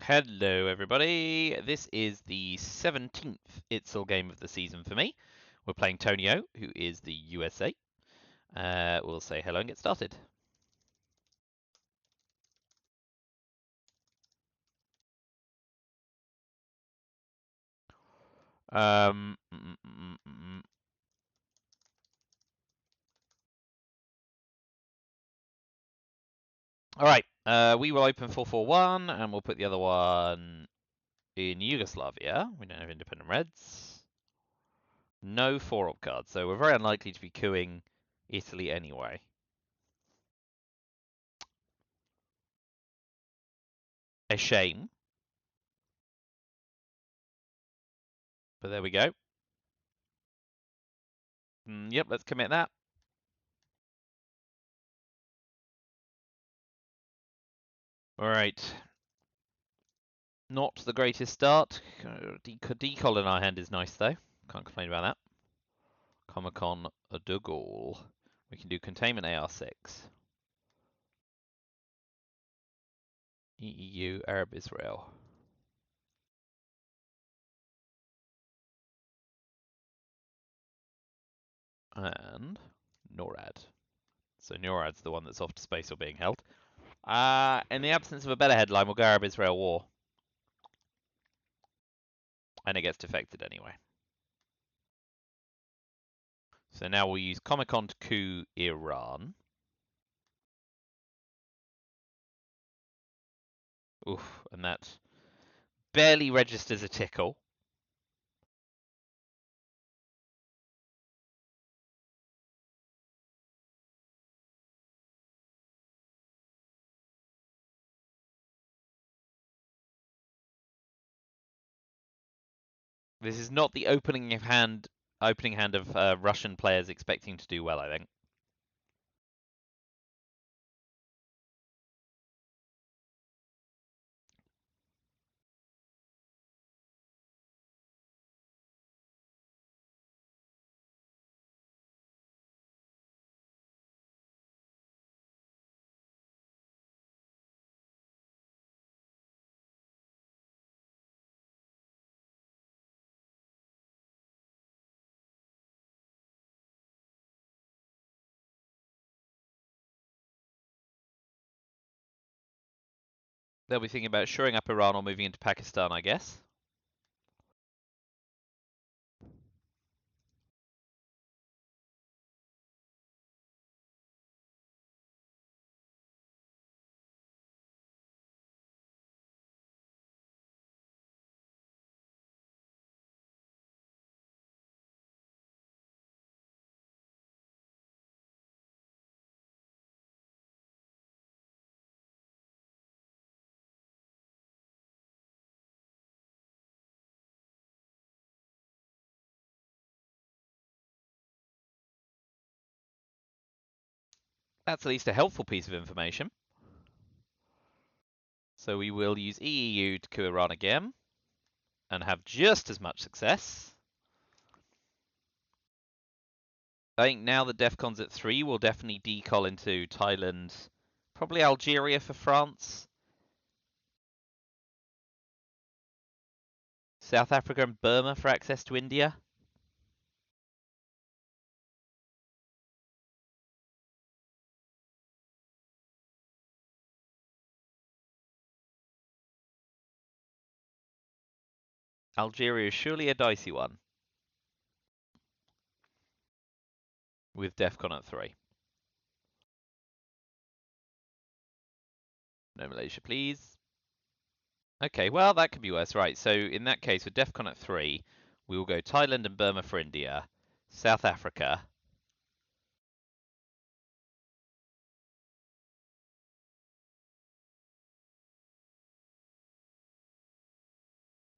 Hello everybody, this is the 17th ITSL game of the season for me. We're playing Tonio, who is the USA. We'll say hello and get started. Um, Alright, we will open 441 and we'll put the other one in Yugoslavia. We don't have independent reds. No 4-op cards, so we're very unlikely to be coups Italy anyway. A shame. But there we go. Yep, let's commit that. Alright. Not the greatest start. Decol in our hand is nice though. Can't complain about that. Comic-Con de Gaulle. We can do Containment AR6. EU, Arab Israel. And NORAD. So NORAD's the one that's off to space or being held. In the absence of a better headline, we'll go Arab Israel War. And it gets defected anyway. So now we'll use Comic-Con to coup Iran. Oof, and that barely registers a tickle. This is not the opening hand of Russian players expecting to do well, I think. They'll be thinking about shoring up Iran or moving into Pakistan, I guess. That's at least a helpful piece of information. So we will use EEU to coup Iran again and have just as much success. I think now that DEFCON's at 3, we'll definitely decol into Thailand, probably Algeria for France, South Africa and Burma for access to India. Algeria is surely a dicey one with DEFCON at 3. No Malaysia, please. Okay, well, that could be worse. Right, so in that case, with DEFCON at 3, we will go Thailand and Burma for India, South Africa.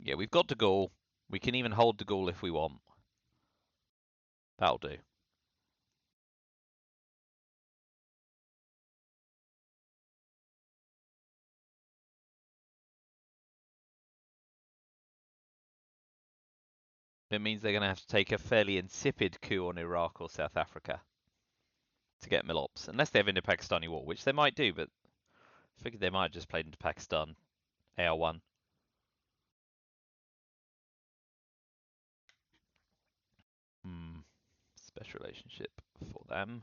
Yeah, we've got de Gaulle. We can even hold de Gaulle if we want. That'll do. It means they're going to have to take a fairly insipid coup on Iraq or South Africa to get Milops, unless they have Indo-Pakistani war, which they might do, but I figured they might have just played into Pakistan AR1. Special relationship for them.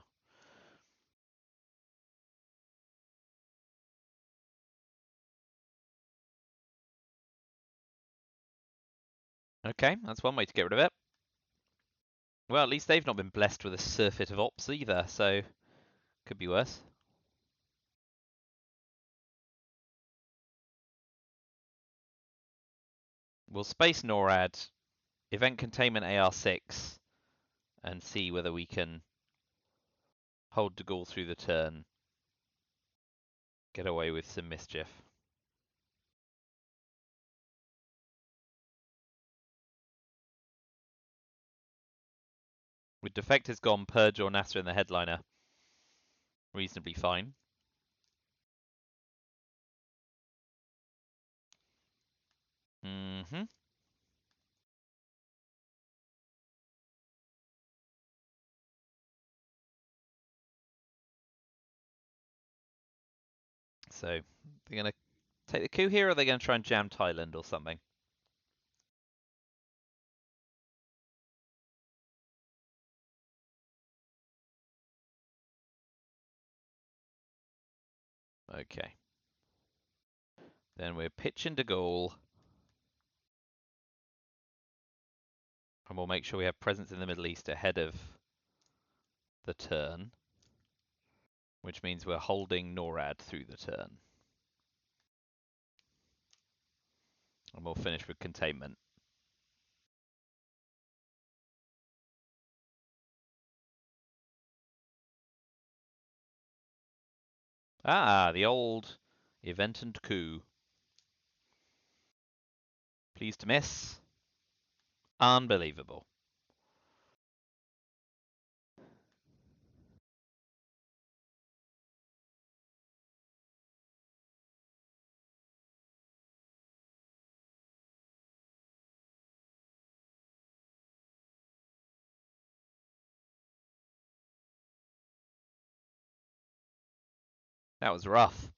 Okay, that's one way to get rid of it. Well, at least they've not been blessed with a surfeit of ops either, so could be worse. We'll space NORAD, event containment AR6, and see whether we can hold De Gaulle through the turn, get away with some mischief. With defectors gone, Purge or NASA in the headliner, reasonably fine. Mm-hmm. So, they're going to take the coup here, or are they going to try and jam Thailand or something? Okay. Then we're pitching De Gaulle. And we'll make sure we have presence in the Middle East ahead of the turn, which means we're holding NORAD through the turn. And we'll finish with containment. Ah, the old event and coup. Pleased to miss. Unbelievable. That was rough.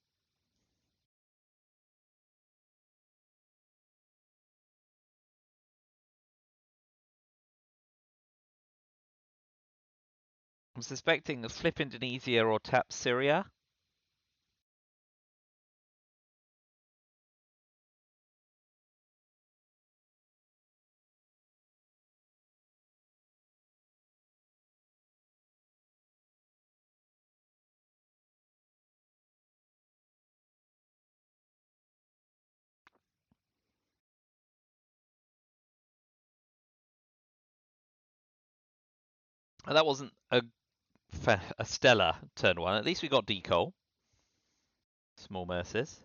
I'm suspecting a flip Indonesia or tap Syria. That wasn't a stellar turn one. At least we got decol. Small mercies.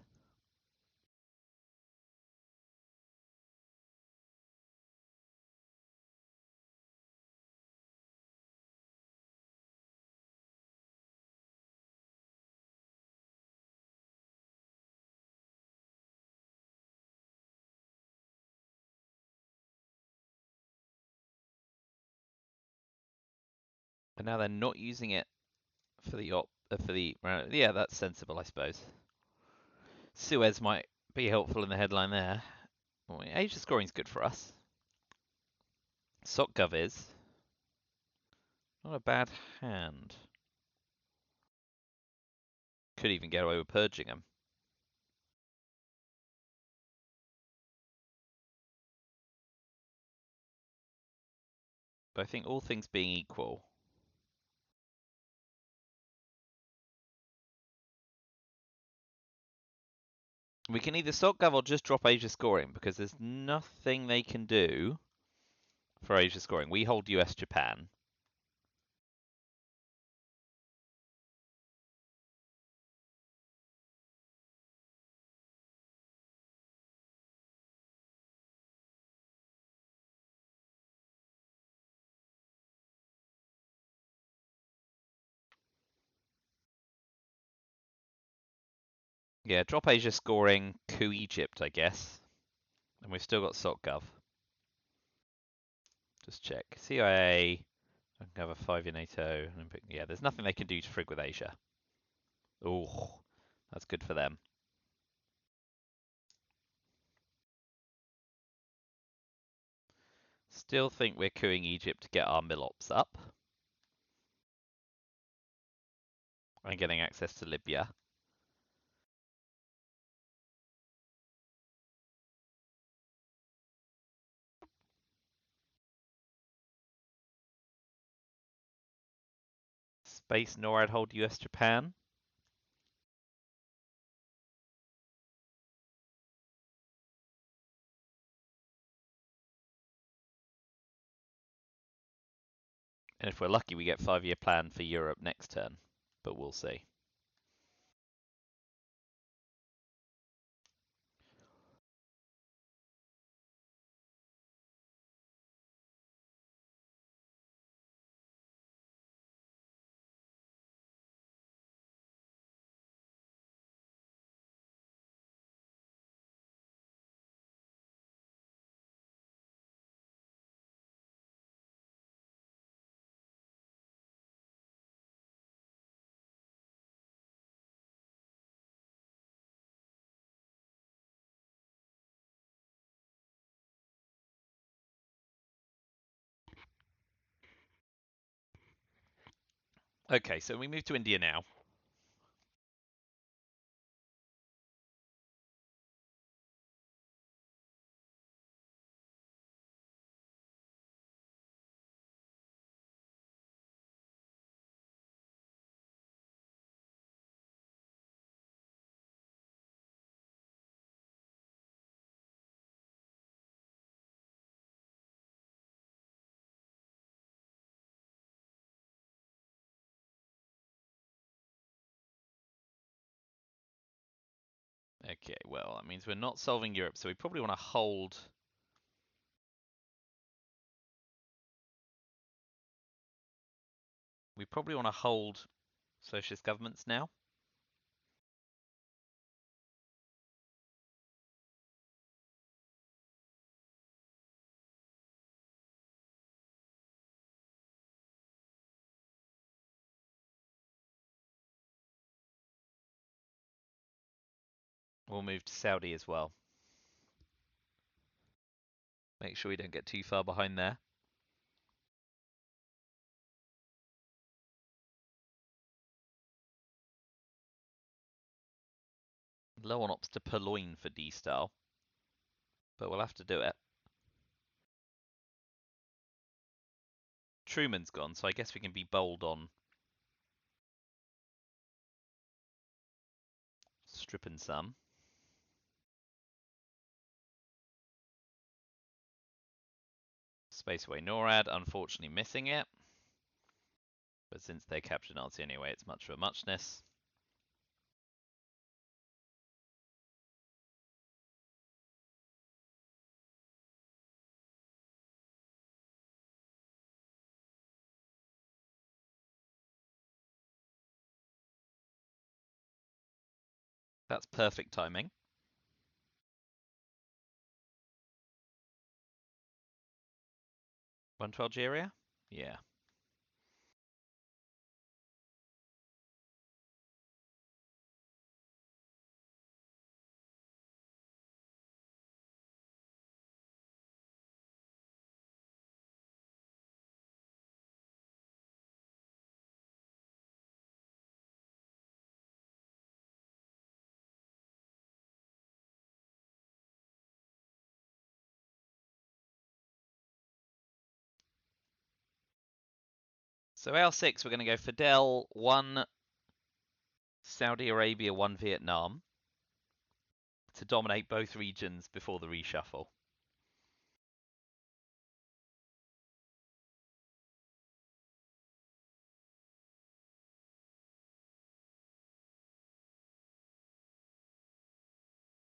And now they're not using it for the yeah, that's sensible, I suppose. Suez might be helpful in the headline there. Well, Asia scoring's good for us. SocGov is not a bad hand. Could even get away with purging them. But I think all things being equal, we can either SocGov or just drop Asia scoring because there's nothing they can do for Asia scoring. We hold US Japan. Yeah, drop Asia scoring, coup Egypt, I guess. And we've still got SocGov. Just check. CIA, I can have a 5 in NATO. Yeah, there's nothing they can do to frig with Asia. Oh, that's good for them. Still think we're cooing Egypt to get our Milops up. and getting access to Libya. Space NORAD hold US Japan. And if we're lucky, we get 5-year plan for Europe next turn. But we'll see. Okay, so we move to India now. Okay, well, that means we're not solving Europe, so we probably want to hold. We probably want to hold socialist governments now. We'll move to Saudi as well. Make sure we don't get too far behind there. Low on ops to Purloin for D-Style. But we'll have to do it. Truman's gone, so I guess we can be bold on stripping some. Spaceway NORAD, unfortunately missing it. But since they captured Nazi anyway, it's much of a muchness. That's perfect timing. One to Algeria? Yeah. So L6, we're going to go Fidel, 1 Saudi Arabia, 1 Vietnam to dominate both regions before the reshuffle.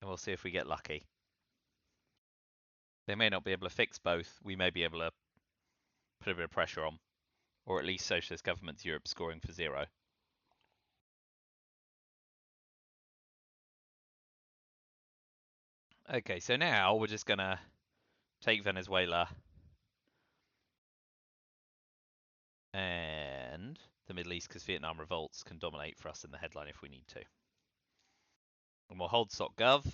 And we'll see if we get lucky. They may not be able to fix both. We may be able to put a bit of pressure on. Or at least socialist governments Europe scoring for 0. Okay, so now we're just going to take Venezuela and the Middle East, because Vietnam revolts can dominate for us in the headline if we need to. And we'll hold SOC-Gov.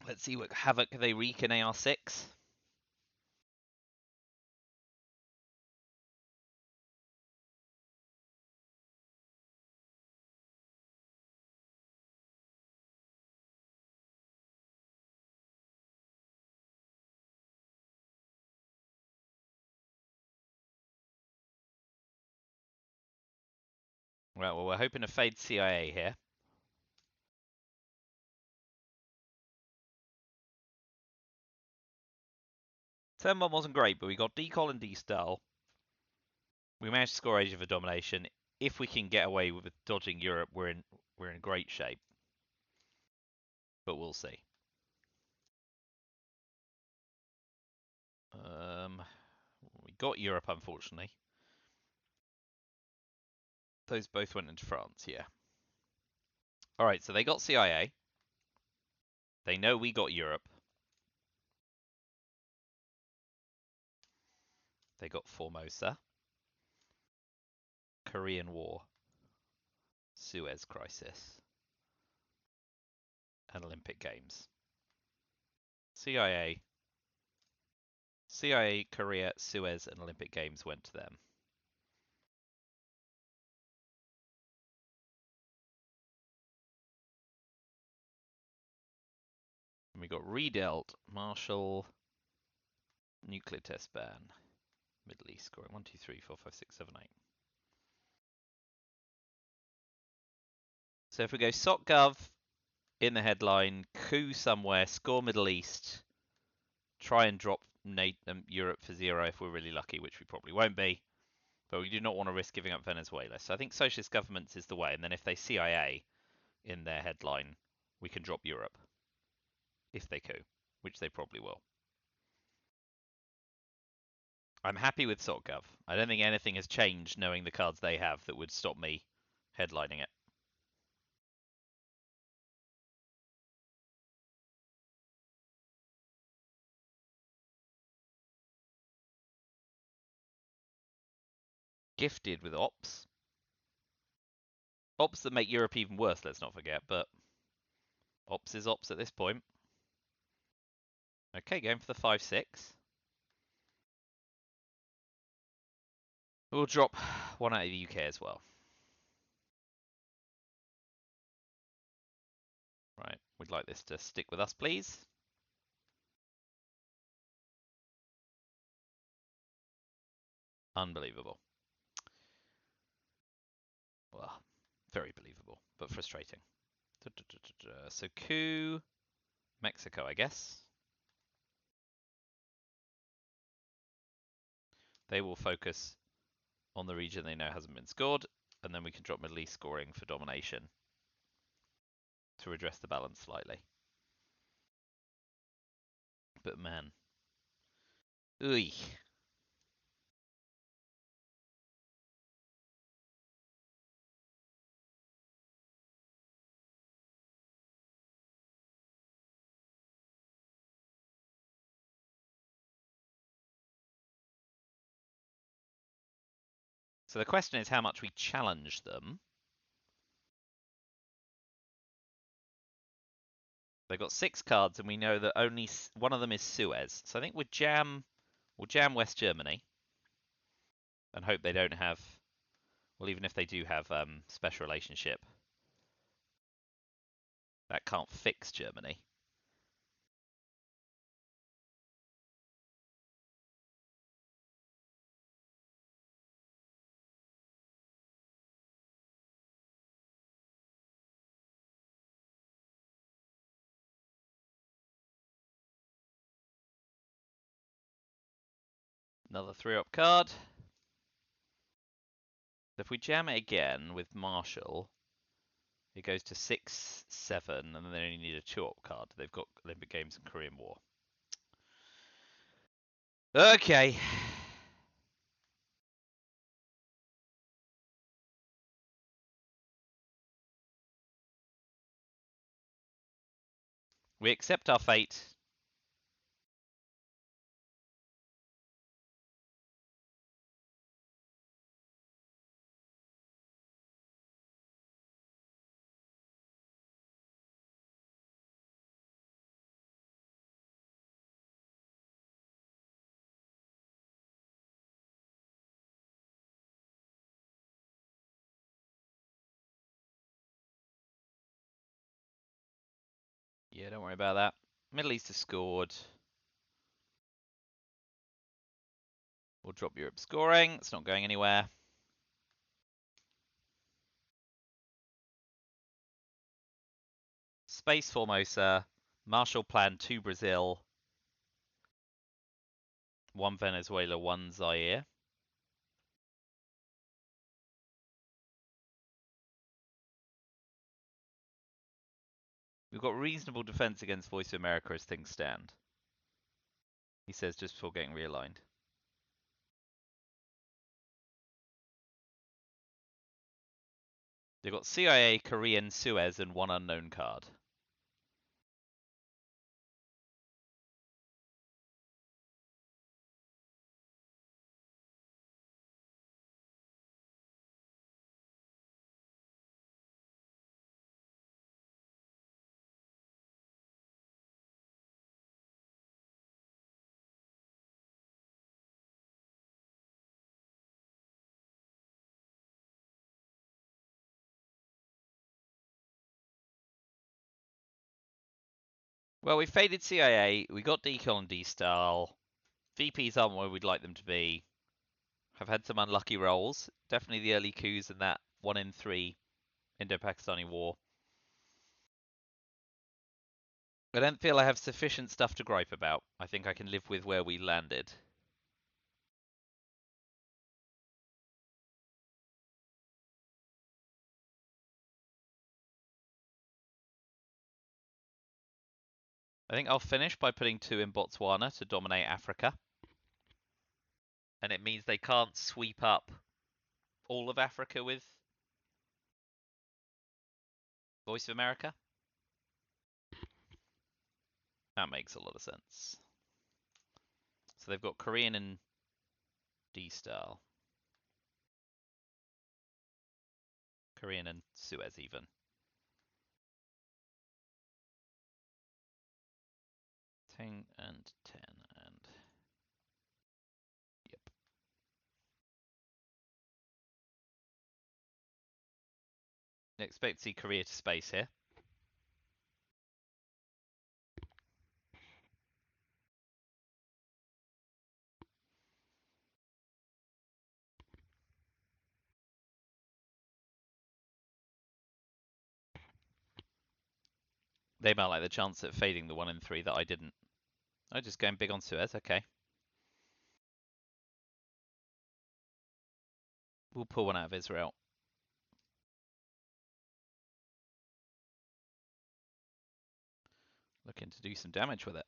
Let's see what havoc they wreak in AR6. Right, well, we're hoping to fade CIA here. Turn 1 wasn't great, but we got decall and destall. We managed to score Asia for domination. If we can get away with dodging Europe, we're in great shape. But we'll see. We got Europe, unfortunately. Those both went into France, yeah. All right, so they got CIA. They know we got Europe. They got Formosa. Korean War. Suez Crisis. And Olympic Games. CIA, Korea, Suez, and Olympic Games went to them. And we got redealt Marshall, nuclear test ban, Middle East scoring 1, 2, 3, 4, 5, 6, 7, 8. So if we go SOCGov in the headline, coup somewhere, score Middle East, try and drop Europe for 0 if we're really lucky, which we probably won't be. But we do not want to risk giving up Venezuela. So I think socialist governments is the way. And then if they CIA in their headline, we can drop Europe. If they coup, which they probably will. I'm happy with SOCGov. I don't think anything has changed knowing the cards they have that would stop me headlining it. Gifted with ops. Ops that make Europe even worse, let's not forget, but ops is ops at this point. Okay, going for the 5-6. We'll drop one out of the UK as well. Right, we'd like this to stick with us, please. Unbelievable. Well, very believable, but frustrating. So coup, Mexico, I guess. They will focus on the region they know hasn't been scored, and then we can drop Middle East scoring for domination to redress the balance slightly. But man, ooey. So the question is how much we challenge them. They've got 6 cards, and we know that only one of them is Suez. So I think we'll jam West Germany, and hope they don't have. Well, even if they do have special relationship, that can't fix Germany. Another 3-up card. If we jam it again with Marshall, it goes to 6, 7, and then they only need a 2-up card. They've got Olympic Games and Korean War. Okay. We accept our fate. Yeah, don't worry about that. Middle East has scored. We'll drop Europe scoring. It's not going anywhere. Space Formosa, Marshall Plan 2 Brazil, 1 Venezuela, 1 Zaire. We've got reasonable defense against Voice of America as things stand. He says just before getting realigned. They've got CIA, Korean, Suez, and 1 unknown card. Well, we faded CIA, we got Decon and D-Style. VPs aren't where we'd like them to be. Have had some unlucky rolls. Definitely the early coups and that 1 in 3 Indo-Pakistani war. I don't feel I have sufficient stuff to gripe about. I think I can live with where we landed. I think I'll finish by putting 2 in Botswana to dominate Africa. And it means they can't sweep up all of Africa with Voice of America. That makes a lot of sense. So they've got Korean and D-Style. Korean and Suez even. Ting and 10 and... Yep. I expect to see Korea to space here. They might like the chance at fading the 1 in 3 that I didn't. I'm just going big on Suez, okay. We'll pull one out of Israel. Looking to do some damage with it.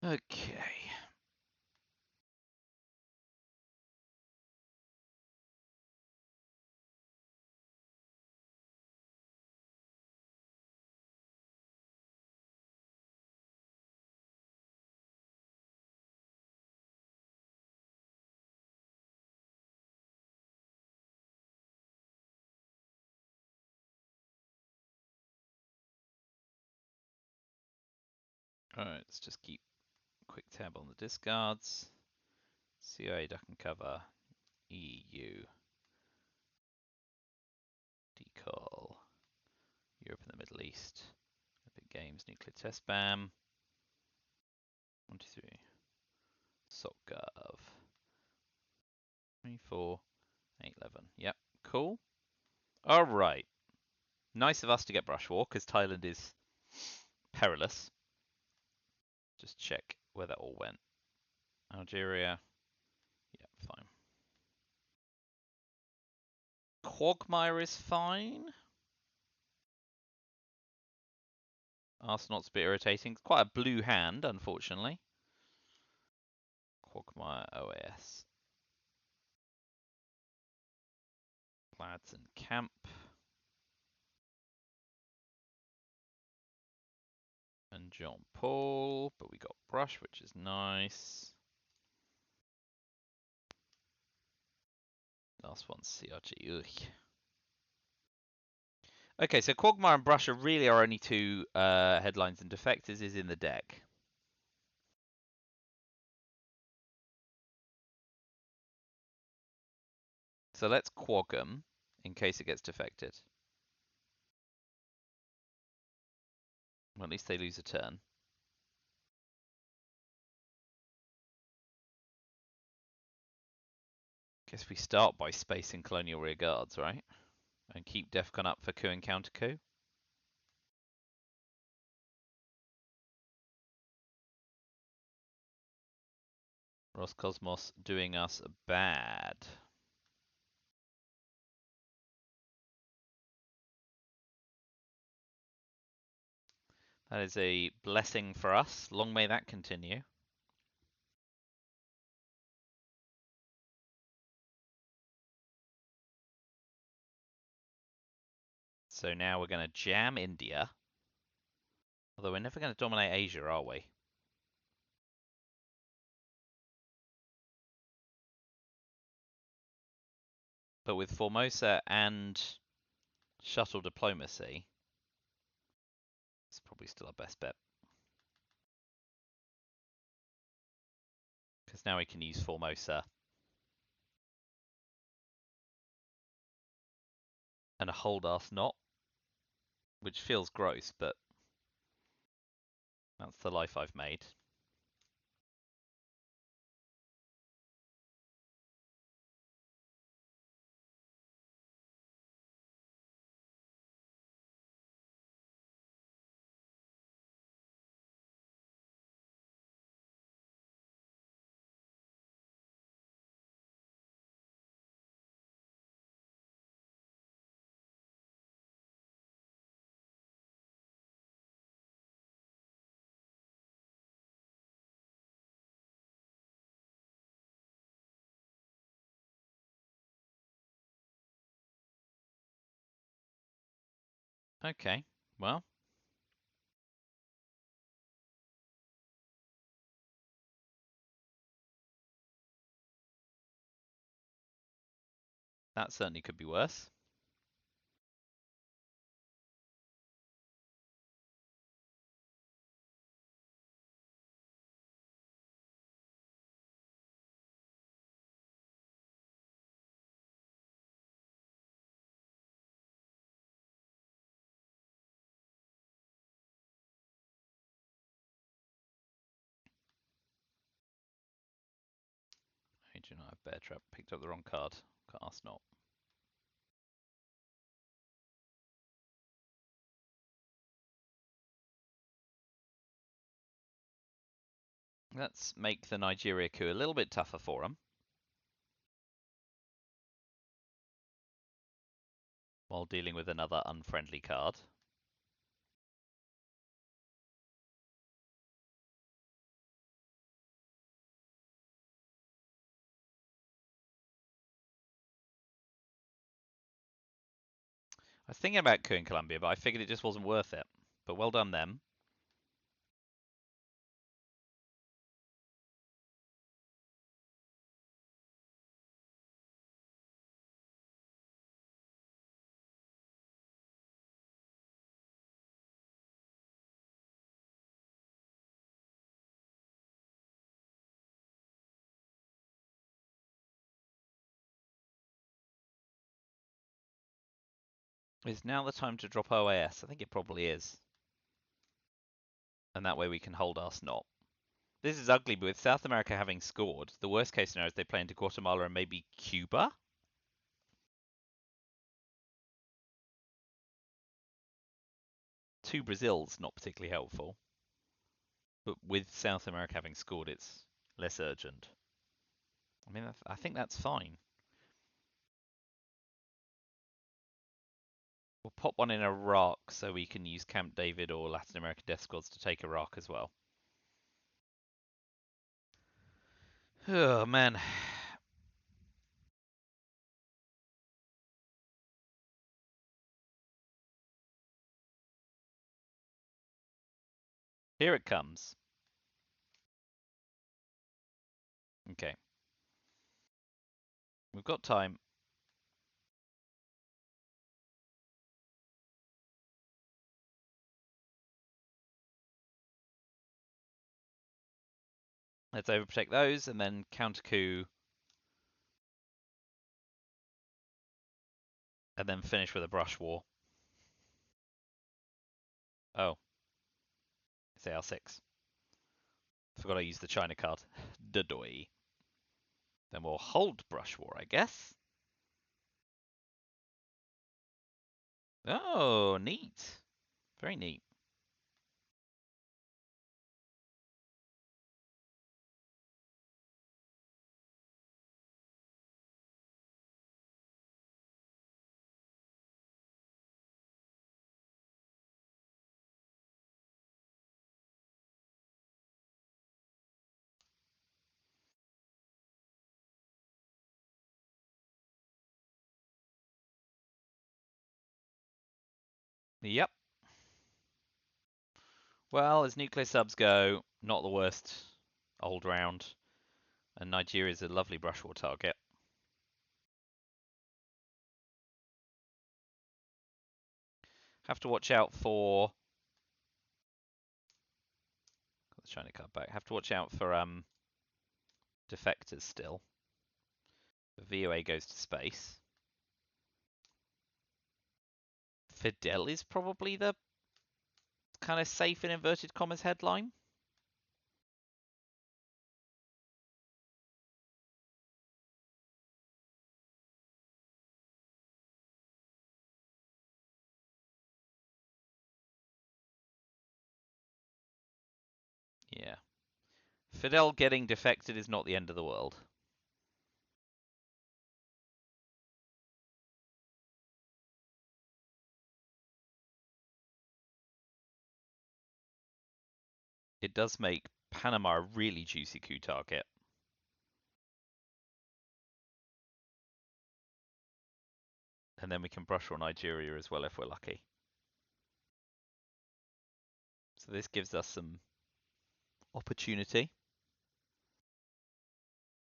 Okay. Alright, let's just keep quick tab on the discards. CIA duck and cover. EU. Decall. Europe and the Middle East. Epic Games, nuclear test ban. 1, 2, 3. SOCGov. 24, 8, 11. Yep, cool. Alright. Nice of us to get brush war, because Thailand is perilous. Just check where that all went. Algeria. Yeah, fine. Quagmire is fine. Arsenaut's a bit irritating. It's quite a blue hand, unfortunately. Quagmire OAS. Gladson Camp. And John Paul. But we got Brush, which is nice. Last one's CRG. Ugh. Okay, so Quagmire and Brush are really our only 2 headlines, and Defectors is in the deck. So let's quag them in case it gets defected. Well, at least they lose a turn. Guess we start by spacing colonial rear guards, right? And keep Defcon up for coup and counter coup. Roscosmos doing us bad. That is a blessing for us. Long may that continue. So now we're going to jam India. Although we're never going to dominate Asia, are we? But with Formosa and shuttle diplomacy, it's probably still our best bet. Because now we can use Formosa and a hold us not, which feels gross, but that's the life I've made. Okay, well. That certainly could be worse. I do not have Bear Trap. Picked up the wrong card. Cast not. Let's make the Nigeria coup a little bit tougher for them. While dealing with another unfriendly card. I was thinking about coup in Colombia, but I figured it just wasn't worth it. But well done them. Is now the time to drop OAS? I think it probably is. And that way we can hold our snot. This is ugly, but with South America having scored, the worst case scenario is they play into Guatemala and maybe Cuba? Two Brazil's not particularly helpful. But with South America having scored, it's less urgent. I mean, I think that's fine. We'll pop one in Iraq so we can use Camp David or Latin American Death Squads to take Iraq as well. Oh, man. Here it comes. Okay. We've got time. Let's overprotect those and then counter coup and then finish with a brush war. Oh, it's AR6. Forgot I used the China card. Dadoy. Then we'll hold brush war, I guess. Oh, neat. Very neat. Yep. Well, as nuclear subs go, not the worst old round. And Nigeria's a lovely brush war target. Have to watch out for... Got the China card back. Have to watch out for defectors still. The VOA goes to space. Fidel is probably the kind of safe in inverted commas headline. Yeah. Fidel getting defected is not the end of the world. It does make Panama a really juicy coup target. And then we can brush on Nigeria as well if we're lucky. So this gives us some opportunity.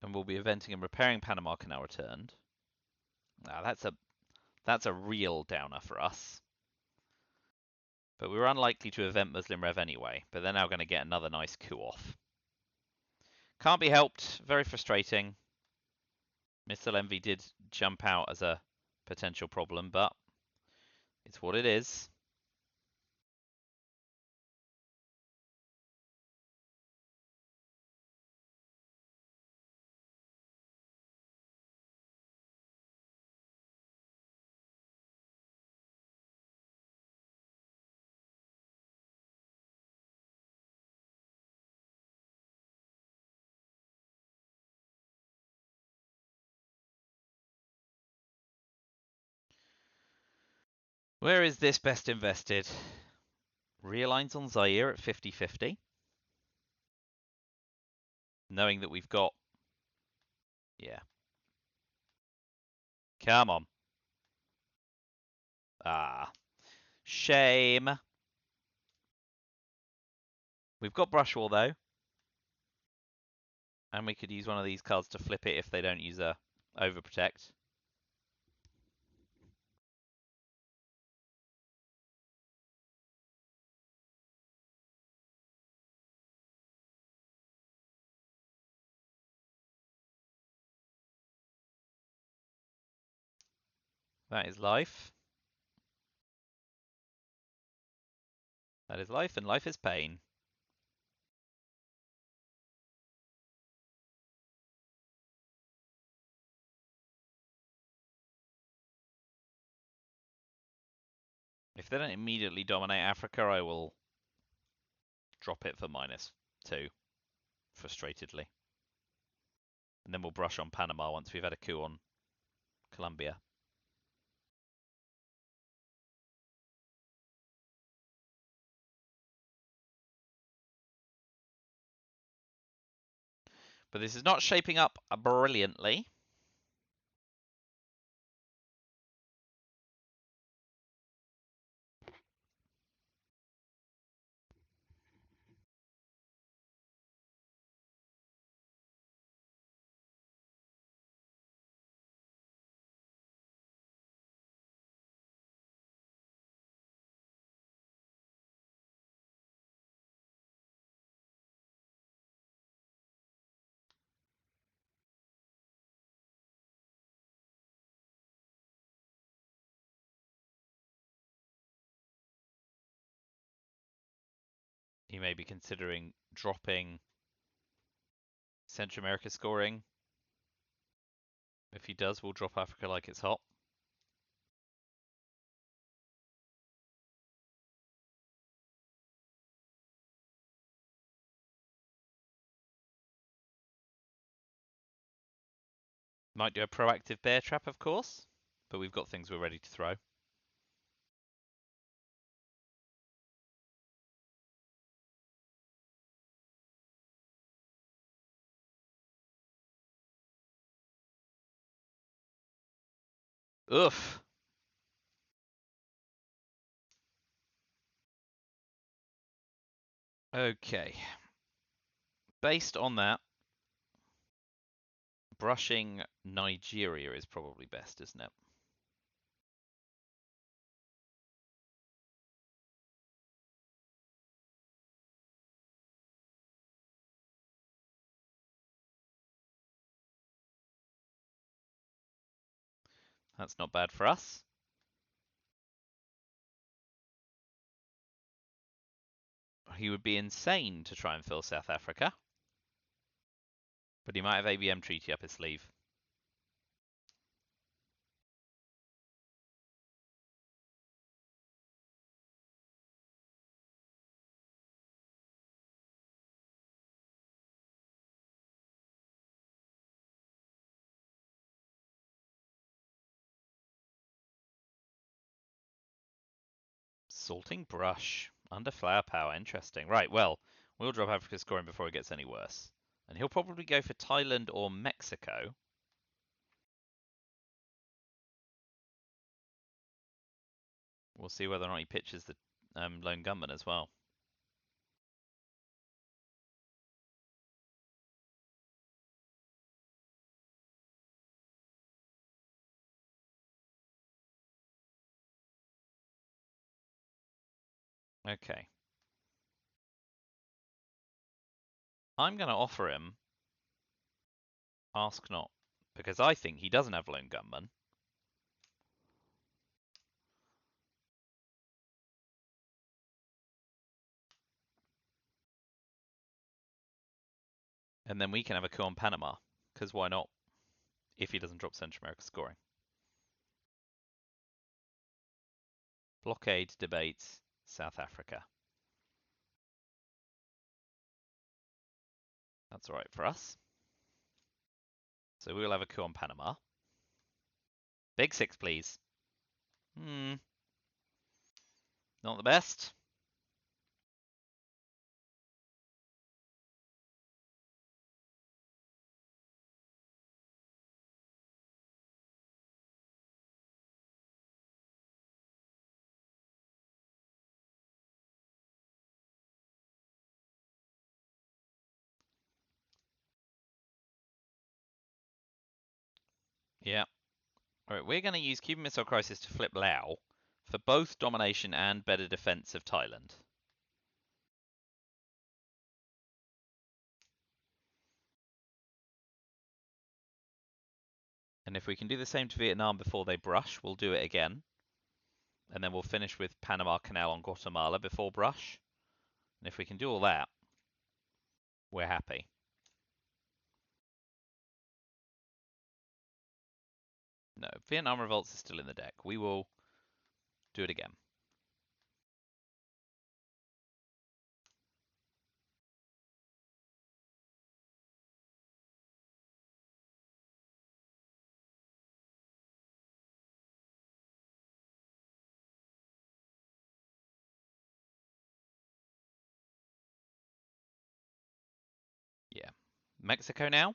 And we'll be eventing and repairing Panama Canal returned. Now that's a real downer for us. But we were unlikely to event Muslim Rev anyway, but they're now going to get another nice coup off. Can't be helped, very frustrating. Missile Envy did jump out as a potential problem, but it's what it is. Where is this best invested? Realigns on Zaire at 50-50. Knowing that we've got... Yeah. Come on. Ah. Shame. We've got Brush Wall, though. And we could use one of these cards to flip it if they don't use a Overprotect. That is life. That is life, and life is pain. If they don't immediately dominate Africa, I will drop it for -2, frustratedly. And then we'll brush on Panama once we've had a coup on Colombia. But this is not shaping up brilliantly. he may be considering dropping Central America scoring. If he does, we'll drop Africa like it's hot. Might do a proactive bear trap, of course, but we've got things we're ready to throw. Oof. Okay. Based on that, brushing Nigeria is probably best, isn't it? That's not bad for us. He would be insane to try and fill South Africa. But he might have ABM treaty up his sleeve. Salting brush. Under flower power. Interesting. Right, well, we'll drop Africa scoring before it gets any worse. And he'll probably go for Thailand or Mexico. We'll see whether or not he pitches the lone gunman as well. Okay. I'm going to offer him Ask Not, because I think he doesn't have lone gunman. And then we can have a coup on Panama, because why not? If he doesn't drop Central America scoring. Blockade debates South Africa. That's all right for us. So we'll have a coup on Panama. Big six, please. Not the best. Yeah. All right, we're going to use Cuban Missile Crisis to flip Laos for both domination and better defense of Thailand. And if we can do the same to Vietnam before they brush, we'll do it again. And then we'll finish with Panama Canal on Guatemala before brush. And if we can do all that, we're happy. No, Vietnam Revolts is still in the deck. We will do it again. Yeah. Mexico now?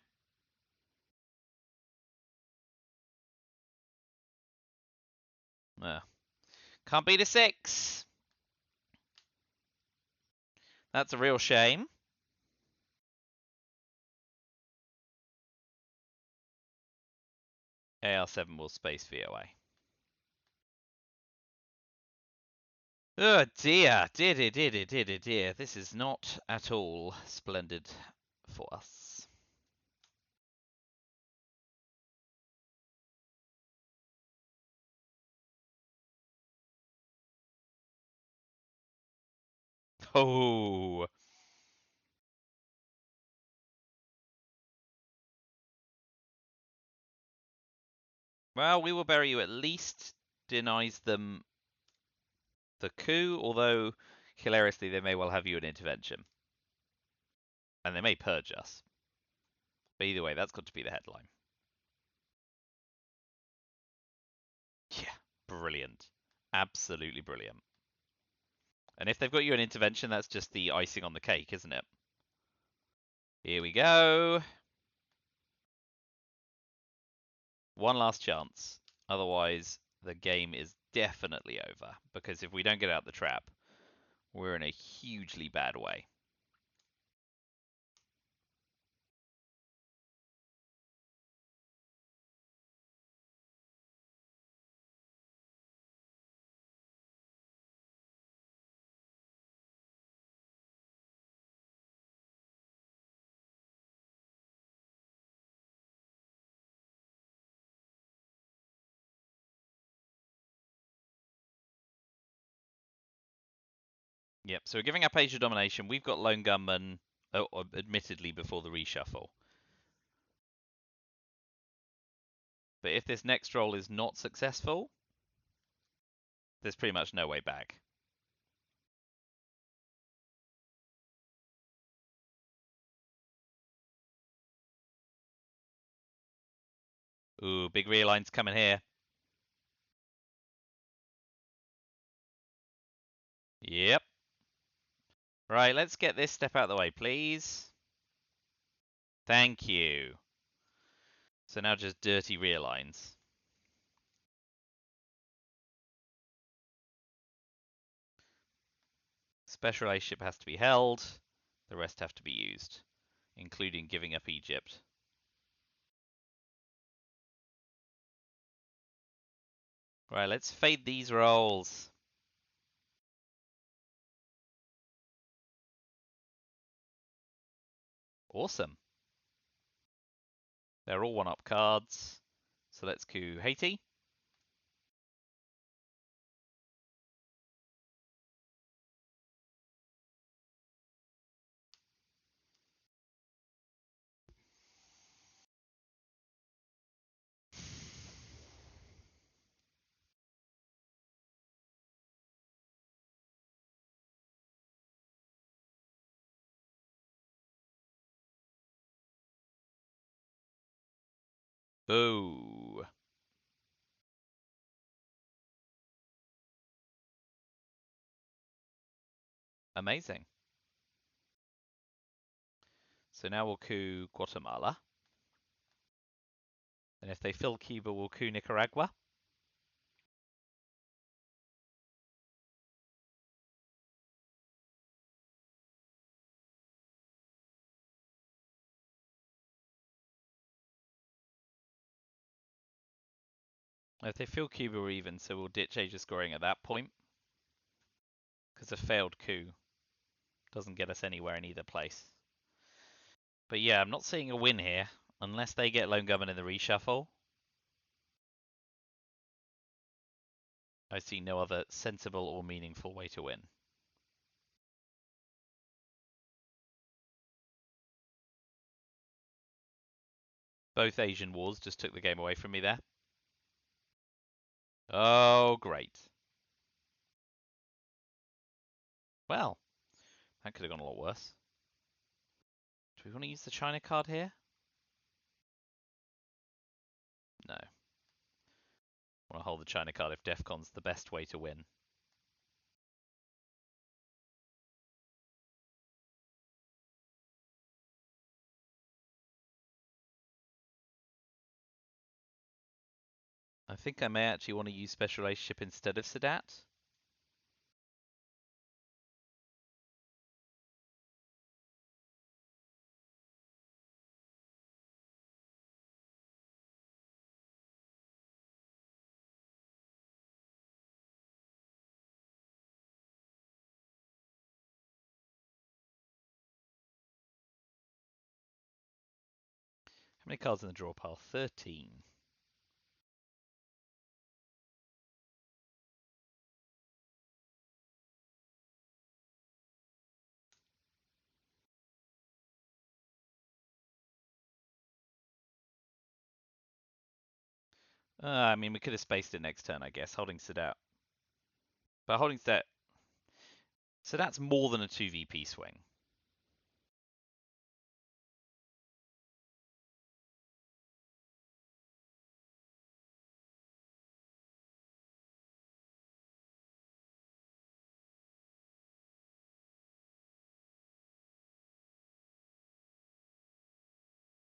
Can't beat a 6. That's a real shame. AR7 will space VOA. Oh dear, dear. This is not at all splendid for us. Oh, Well, we will bury you at least denies them the coup, although hilariously they may well have you an intervention. And they may purge us. But either way, that's got to be the headline. Yeah, brilliant. Absolutely brilliant. And if they've got you an intervention, that's just the icing on the cake, isn't it? Here we go. One last chance. Otherwise, the game is definitely over. Because if we don't get out the trap, we're in a hugely bad way. Yep, so we're giving up Asia domination. We've got lone gunman, admittedly before the reshuffle. But if this next roll is not successful, there's pretty much no way back. Ooh, big realign's coming here. Yep. Right, let's get this step out of the way, please. Thank you. So now just dirty realigns. Special relationship has to be held. The rest have to be used, including giving up Egypt. Right, let's fade these rolls. Awesome. They're all one-up cards. So let's coup Haiti. Boo. Amazing. So now we'll coup Guatemala. And if they fill Cuba, we'll coup Nicaragua. If they fill Cuba, we're even, so we'll ditch Asia scoring at that point. Because a failed coup doesn't get us anywhere in either place. But yeah, I'm not seeing a win here, unless they get lone gunman in the reshuffle. I see no other sensible or meaningful way to win. Both Asian wars just took the game away from me there. Oh, great. Well, that could have gone a lot worse. Do we want to use the China card here? No. I want to hold the China card if DEFCON's the best way to win. I think I may actually want to use Special Relationship instead of Sadat. How many cards in the draw pile? 13. I mean, we could have spaced it next turn, I guess, holding Sadat. But holding Sadat... Sadat's more than a 2VP swing.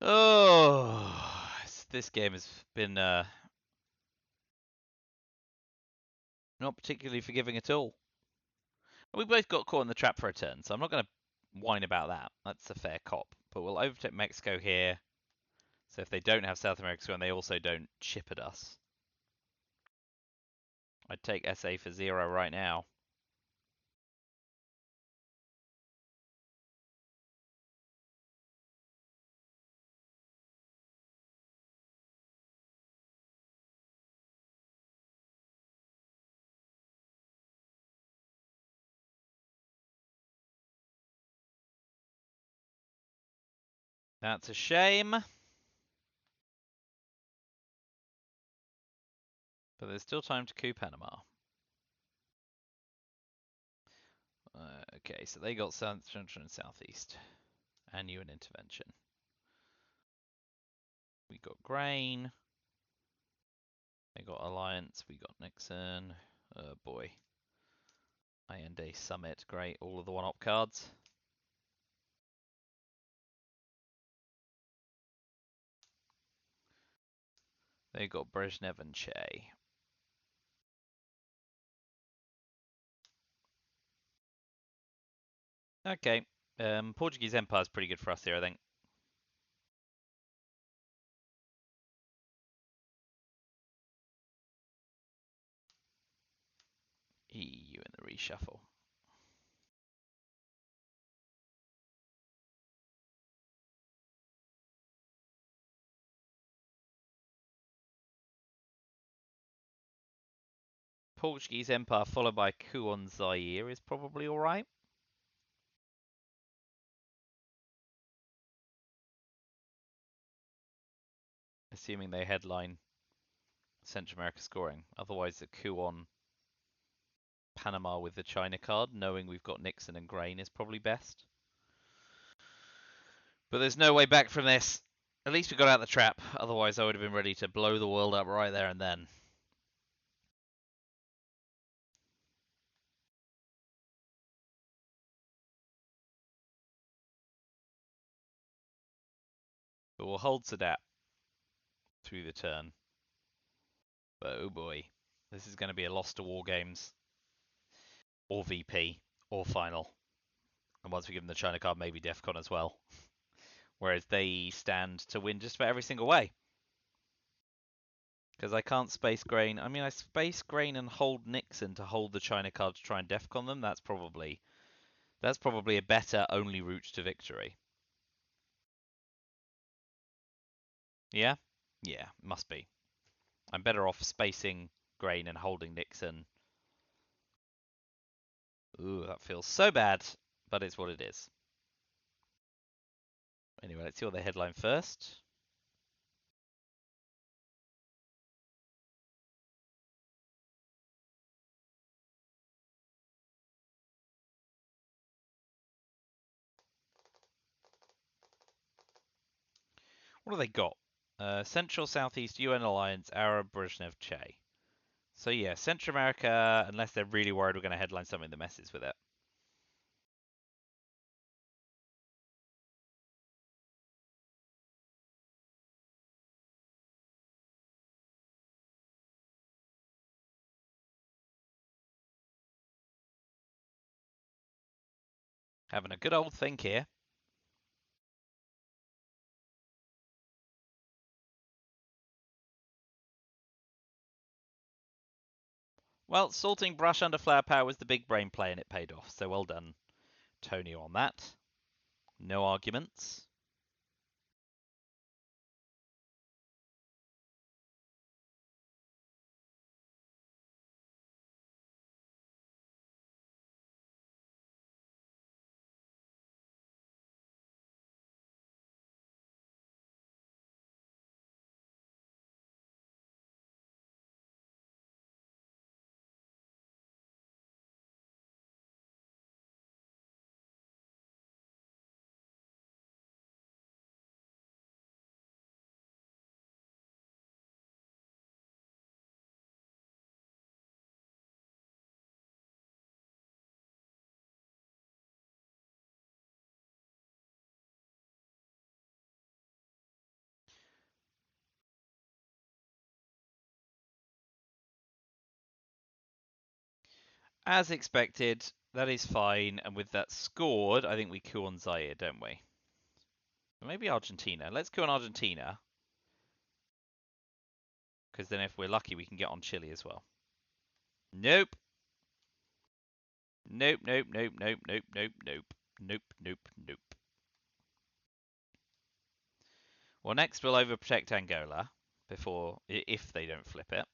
Oh, this game has been not particularly forgiving at all. We both got caught in the trap for a turn, so I'm not going to whine about that. That's a fair cop. But we'll overtake Mexico here. So if they don't have South America and they also don't chip at us, I'd take SA for 0 right now. That's a shame. But there's still time to coup Panama. Okay, so they got South Central and Southeast. And you an intervention. We got grain. They got alliance. We got Nixon. Oh boy. IND Summit. Great. All of the 1-op cards. They got Brezhnev and Che. Okay. Portuguese Empire is pretty good for us here, I think. EU in the reshuffle. Portuguese Empire followed by coup on Zaire is probably alright. Assuming they headline Central America scoring. Otherwise, the coup on Panama with the China card, knowing we've got Nixon and Grain, is probably best. But there's no way back from this. At least we got out of the trap. Otherwise, I would have been ready to blow the world up right there and then. But we'll hold Sadat through the turn. But oh boy, this is going to be a loss to War Games, or VP, or Final. And once we give them the China card, maybe DEFCON as well. Whereas they stand to win just about every single way. Because I can't space Grain. I mean, I space Grain and hold Nixon to hold the China card to try and DEFCON them. That's probably a better only route to victory. Yeah? Yeah, must be. I'm better off spacing Grain and holding Nixon. Ooh, that feels so bad, but it's what it is. Anyway, let's see what they headline first. What have they got? Central Southeast UN Alliance, Arab, Brezhnev, Che. So yeah, Central America, unless they're really worried we're going to headline something that messes with it. Having a good old think here. Well, salting brush under flower power was the big brain play and it paid off. So well done, Tony, on that. No arguments. As expected, that is fine. And with that scored, I think we coup on Zaire, don't we? Maybe Argentina. Let's coup on Argentina. Because then if we're lucky, we can get on Chile as well. Nope. Nope, nope, nope, nope, nope, nope, nope. Nope, nope, nope. Well, next we'll overprotect Angola before, if they don't flip it.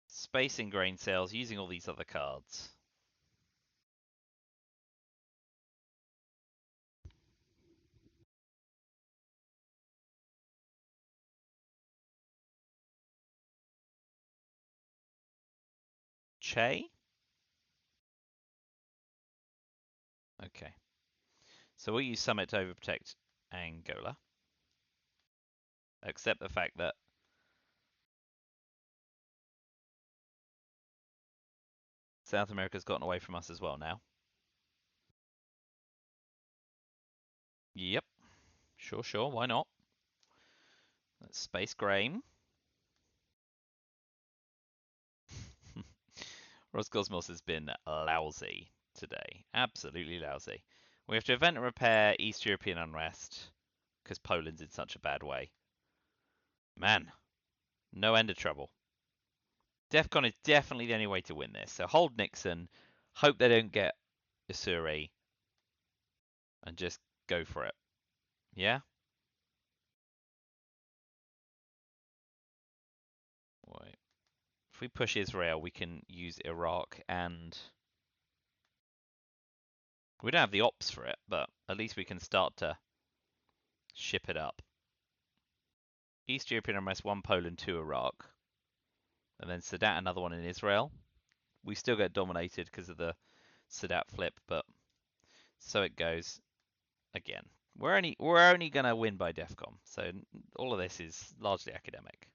Spacing grain sales using all these other cards. Che? Okay. So we'll use Summit to overprotect Angola. Accept the fact that South America's gotten away from us as well now. Yep. Sure, sure. Why not? That's Space Grain. Roscosmos has been lousy today. Absolutely lousy. We have to event and repair East European unrest because Poland's in such a bad way. Man, no end of trouble. DEFCON is definitely the only way to win this. So hold Nixon, hope they don't get Usuri, and just go for it. Yeah? Wait. If we push Israel, we can use Iraq and... We don't have the ops for it, but at least we can start to ship it up. East European unrest, 1 Poland, 2 Iraq. And then Sadat, another one in Israel. We still get dominated because of the Sadat flip, but so it goes again. We're only gonna win by DEFCON, so all of this is largely academic.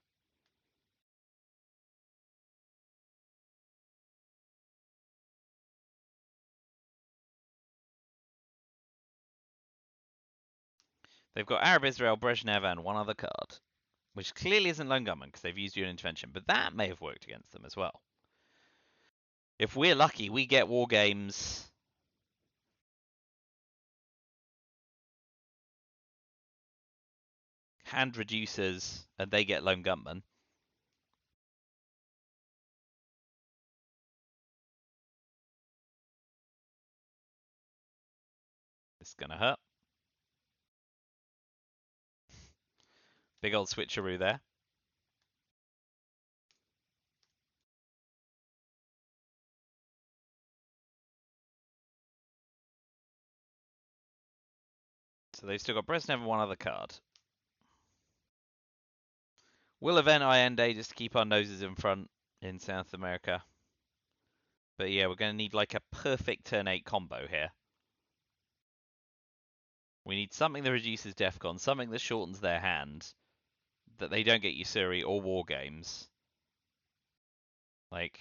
They've got Arab Israel, Brezhnev, and one other card, which clearly isn't Lone Gunman because they've used UN intervention, but that may have worked against them as well. If we're lucky, we get War Games. Hand reducers, and they get Lone Gunman. It's gonna hurt. Big old switcheroo there. So they've still got Brezhnev and one other card. We'll event Allende just to keep our noses in front in South America. But yeah, we're going to need like a perfect turn 8 combo here. We need something that reduces DEFCON, something that shortens their hand, that they don't get Usuri or War Games. Like,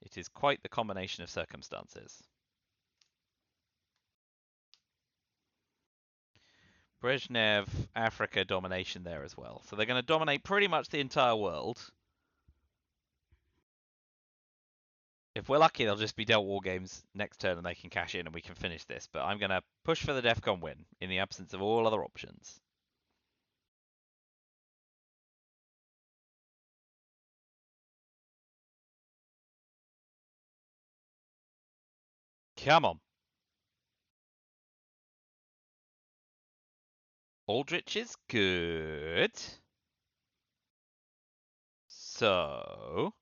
it is quite the combination of circumstances. Brezhnev, Africa domination there as well. So they're going to dominate pretty much the entire world. If we're lucky, they'll just be dealt War Games next turn and they can cash in and we can finish this. But I'm going to push for the DEFCON win in the absence of all other options. Come on. Aldrich is good. So...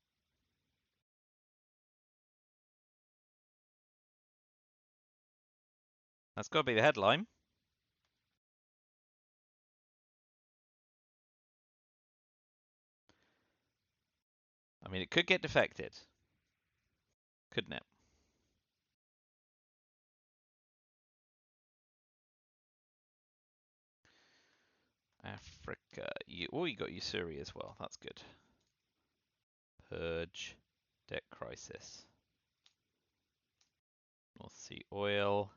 That's got to be the headline. I mean, it could get defected. Couldn't it? Africa. You got Usuri as well. That's good. Purge. Debt crisis. North Sea oil.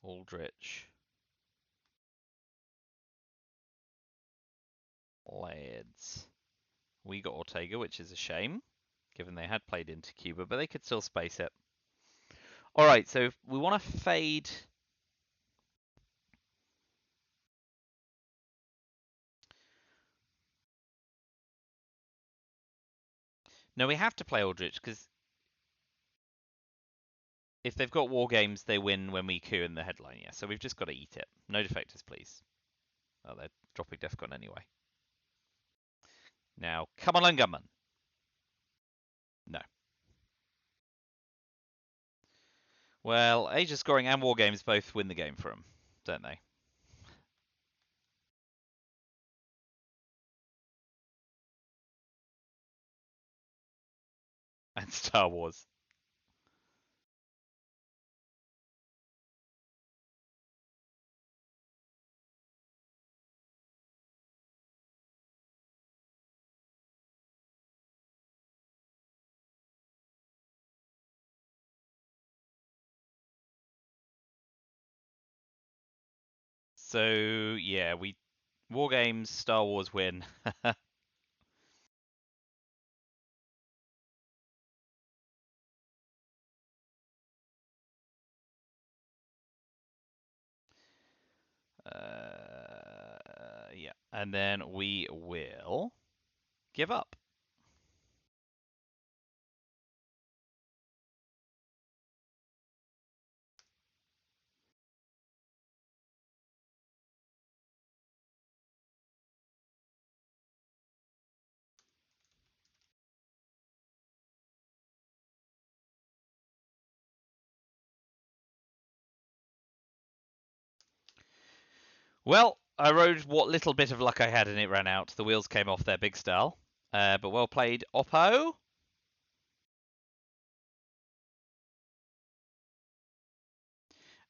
Aldrich. Lads. We got Ortega, which is a shame, given they had played into Cuba, but they could still space it. All right, so if we want to fade. No, we have to play Aldrich because if they've got war games, they win when we coup in the headline. Yeah, so we've just got to eat it. No defectors, please. Oh, they're dropping Defcon anyway. Now, come on, gunman. No. Well, Age of Scoring and War Games both win the game for them, don't they? And Star Wars. So yeah, War Games, Star Wars win. Yeah, and then we will give up. Well, I rode what little bit of luck I had and it ran out. The wheels came off their big style. But well played, Oppo.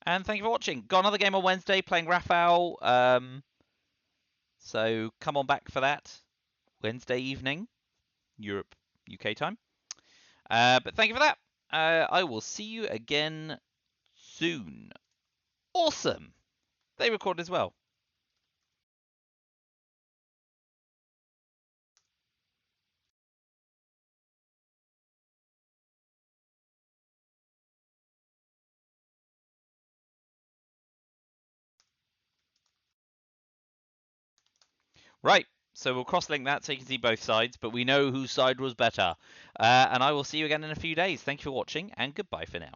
And thank you for watching. Got another game on Wednesday playing Rafał. So come on back for that. Wednesday evening, Europe, UK time. But thank you for that. I will see you again soon. Awesome. They record as well. Right. So we'll cross-link that so you can see both sides, but we know whose side was better. And I will see you again in a few days. Thank you for watching, and goodbye for now.